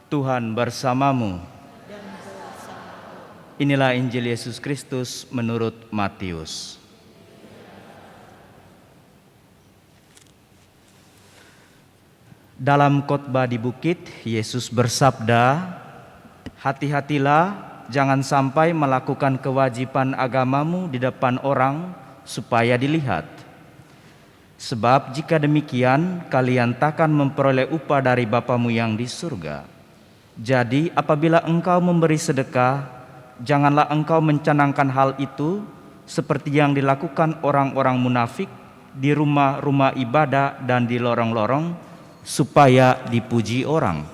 Tuhan bersamamu. Inilah Injil Yesus Kristus menurut Matius. Dalam khotbah di bukit, Yesus bersabda, "Hati-hatilah, jangan sampai melakukan kewajiban agamamu di depan orang supaya dilihat. Sebab jika demikian, kalian takkan memperoleh upah dari Bapamu yang di surga. Jadi apabila engkau memberi sedekah, janganlah engkau mencanangkan hal itu seperti yang dilakukan orang-orang munafik di rumah-rumah ibadah dan di lorong-lorong supaya dipuji orang.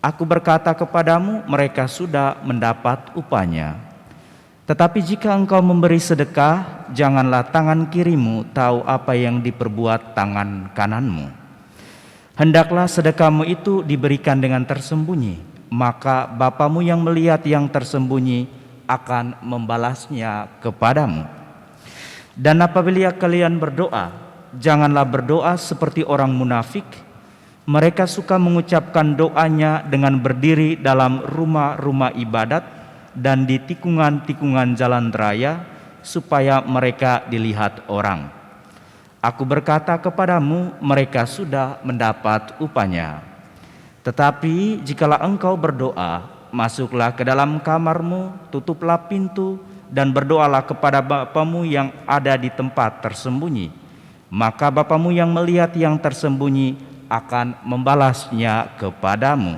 Aku berkata kepadamu, mereka sudah mendapat upahnya. Tetapi jika engkau memberi sedekah, janganlah tangan kirimu tahu apa yang diperbuat tangan kananmu. Hendaklah sedekahmu itu diberikan dengan tersembunyi, maka Bapamu yang melihat yang tersembunyi akan membalasnya kepadamu. Dan apabila kalian berdoa, janganlah berdoa seperti orang munafik. Mereka suka mengucapkan doanya dengan berdiri dalam rumah-rumah ibadat dan di tikungan-tikungan jalan raya supaya mereka dilihat orang. Aku berkata kepadamu, mereka sudah mendapat upahnya. Tetapi jikalau engkau berdoa, masuklah ke dalam kamarmu, tutuplah pintu, dan berdoalah kepada Bapamu yang ada di tempat tersembunyi. Maka Bapamu yang melihat yang tersembunyi akan membalasnya kepadamu.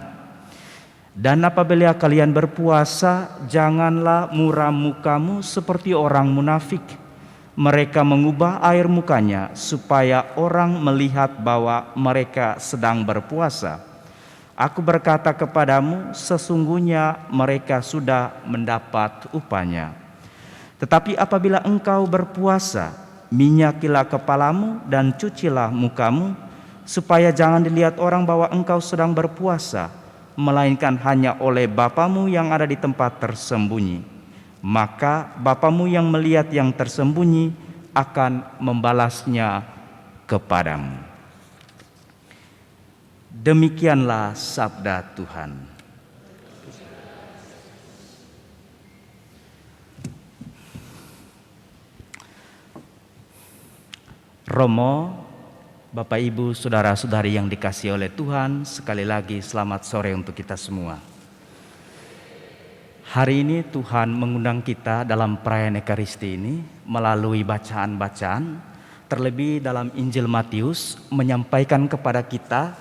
Dan apabila kalian berpuasa, janganlah muram mukamu seperti orang munafik. Mereka mengubah air mukanya supaya orang melihat bahwa mereka sedang berpuasa. Aku berkata kepadamu, sesungguhnya mereka sudah mendapat upahnya. Tetapi apabila engkau berpuasa, minyakilah kepalamu dan cucilah mukamu, supaya jangan dilihat orang bahwa engkau sedang berpuasa, melainkan hanya oleh Bapamu yang ada di tempat tersembunyi. Maka Bapamu yang melihat yang tersembunyi akan membalasnya kepadamu." Demikianlah sabda Tuhan. Romo, Bapak Ibu, saudara-saudari yang dikasihi oleh Tuhan, sekali lagi selamat sore untuk kita semua. Hari ini Tuhan mengundang kita dalam perayaan Ekaristi ini melalui bacaan-bacaan, terlebih dalam Injil Matius menyampaikan kepada kita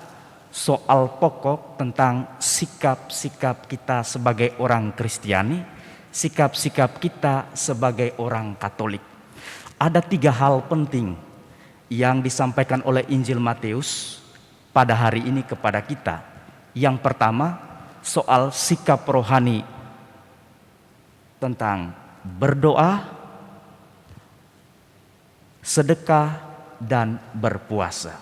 soal pokok tentang sikap-sikap kita sebagai orang Kristiani, sikap-sikap kita sebagai orang Katolik. Ada 3 hal penting yang disampaikan oleh Injil Matius pada hari ini kepada kita. Yang pertama, soal sikap rohani tentang berdoa, sedekah, dan berpuasa.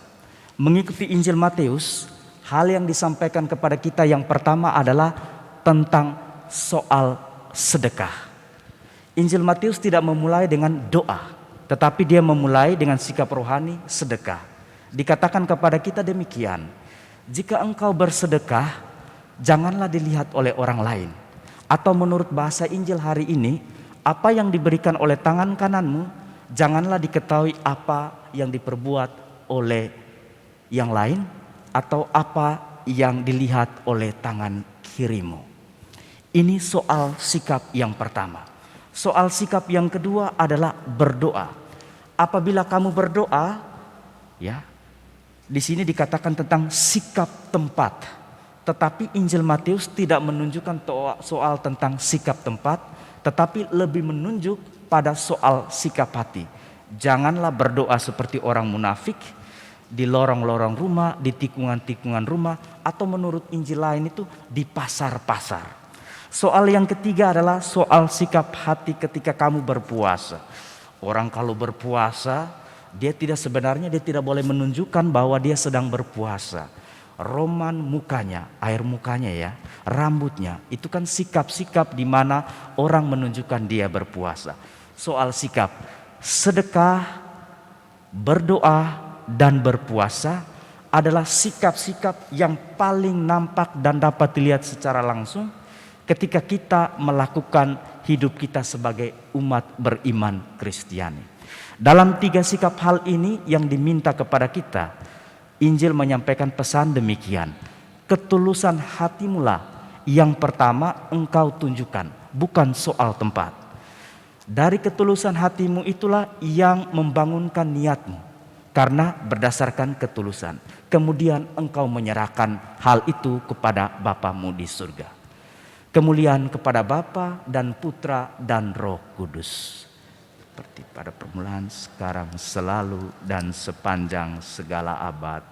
Mengikuti Injil Matius, hal yang disampaikan kepada kita yang pertama adalah tentang soal sedekah. Injil Matius tidak memulai dengan doa, tetapi dia memulai dengan sikap rohani sedekah. Dikatakan kepada kita demikian, jika engkau bersedekah, janganlah dilihat oleh orang lain. Atau menurut bahasa Injil hari ini, apa yang diberikan oleh tangan kananmu, janganlah diketahui apa yang diperbuat oleh yang lain, atau apa yang dilihat oleh tangan kirimu. Ini soal sikap yang pertama. Soal sikap yang kedua adalah berdoa. Apabila kamu berdoa, ya, di sini dikatakan tentang sikap tempat. Tetapi Injil Matius tidak menunjukkan soal tentang sikap tempat, tetapi lebih menunjuk pada soal sikap hati. Janganlah berdoa seperti orang munafik di lorong-lorong rumah, di tikungan-tikungan rumah, atau menurut Injil lain itu di pasar-pasar. Soal yang ketiga adalah soal sikap hati ketika kamu berpuasa. Orang kalau berpuasa, dia tidak boleh menunjukkan bahwa dia sedang berpuasa. Roman mukanya, air mukanya ya, rambutnya, itu kan sikap-sikap di mana orang menunjukkan dia berpuasa. Soal sikap sedekah, berdoa, dan berpuasa adalah sikap-sikap yang paling nampak dan dapat dilihat secara langsung ketika kita melakukan hidup kita sebagai umat beriman Kristiani. Dalam 3 sikap hal ini yang diminta kepada kita, Injil menyampaikan pesan demikian. Ketulusan hatimulah yang pertama engkau tunjukkan, bukan soal tempat. Dari ketulusan hatimu itulah yang membangunkan niatmu, karena berdasarkan ketulusan. Kemudian engkau menyerahkan hal itu kepada Bapamu di surga. Kemuliaan kepada Bapa dan Putra dan Roh Kudus. Seperti pada permulaan, sekarang, selalu, dan sepanjang segala abad.